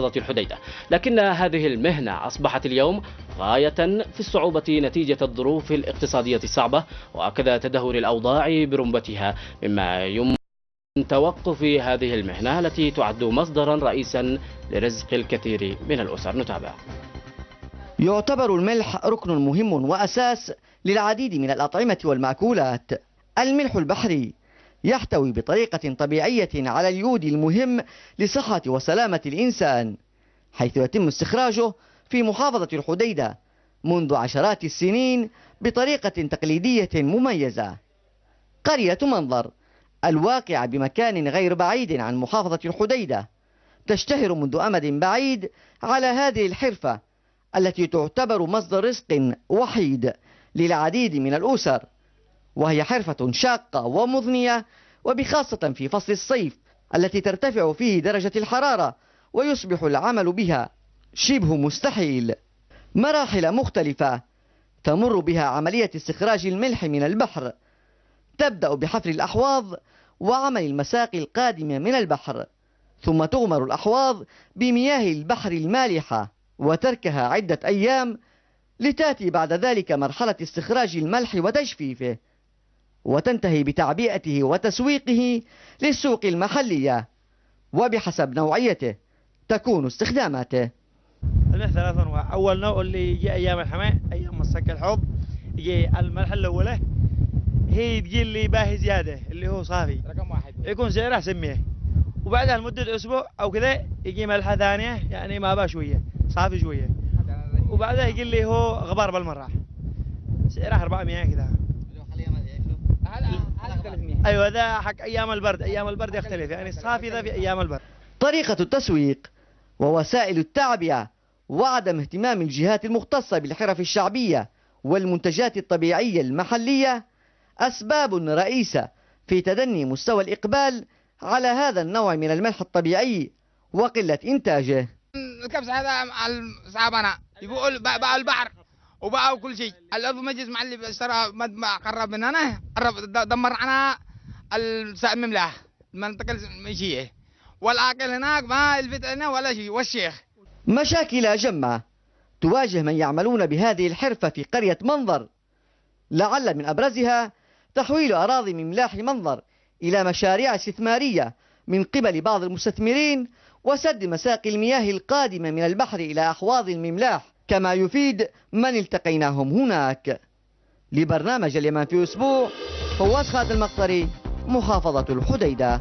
الحديدة، لكن هذه المهنة أصبحت اليوم غاية في الصعوبة نتيجة الظروف الاقتصادية الصعبة وكذا تدهور الأوضاع برمتها، مما يمكن توقف هذه المهنة التي تعد مصدرا رئيسا لرزق الكثير من الأسر. نتابع. يعتبر الملح ركن مهم وأساس للعديد من الأطعمة والمأكولات. الملح البحري يحتوي بطريقة طبيعية على اليود المهم لصحة وسلامة الإنسان، حيث يتم استخراجه في محافظة الحديدة منذ عشرات السنين بطريقة تقليدية مميزة. قرية منظر الواقعة بمكان غير بعيد عن محافظة الحديدة تشتهر منذ أمد بعيد على هذه الحرفة التي تعتبر مصدر رزق وحيد للعديد من الأسر، وهي حرفة شاقة ومضنية، وبخاصة في فصل الصيف التي ترتفع فيه درجة الحرارة ويصبح العمل بها شبه مستحيل. مراحل مختلفة تمر بها عملية استخراج الملح من البحر، تبدأ بحفر الأحواض وعمل المساقي القادمة من البحر، ثم تغمر الأحواض بمياه البحر المالحة وتركها عدة أيام، لتأتي بعد ذلك مرحلة استخراج الملح وتجفيفه، وتنتهي بتعبئته وتسويقه للسوق المحلية، وبحسب نوعيته تكون استخداماته. الملح ثلاث أنواع. أول نوع اللي يجي أيام الحماء، أيام مسك الحوض، يجي الملح الأولى هي تجي اللي باهي زيادة اللي هو صافي رقم واحد يكون سعره سميه، وبعدها لمدة أسبوع أو كذا يجي ملحة ثانية يعني ما بقى شوية صافي شوية، وبعدها يجي اللي هو غبار بالمرة سعره 400 كذا. أيوة ذا حق أيام البرد، أيام البرد يختلف يعني الصافي ذا في أيام البرد. طريقة التسويق ووسائل التعبئة وعدم اهتمام الجهات المختصة بالحرف الشعبية والمنتجات الطبيعية المحلية أسباب رئيسة في تدني مستوى الإقبال على هذا النوع من الملح الطبيعي وقلة إنتاجه. الكبسة هذا صعبنا يقول باع البحر وباع كل شيء. الأرض مجلس مع اللي اشترى قرب مننا دمر عنا المملاح المنطقة المشية، والعاقل هناك ما يلفت لنا ولا شيء. والشيخ مشاكل جمة تواجه من يعملون بهذه الحرفة في قرية منظر، لعل من أبرزها تحويل أراضي مملاح منظر إلى مشاريع استثمارية من قبل بعض المستثمرين، وسد مساقي المياه القادمة من البحر إلى أحواض المملاح، كما يفيد من التقيناهم هناك. لبرنامج اليمن في أسبوع، فواز خالد المقطري، محافظة الحديدة.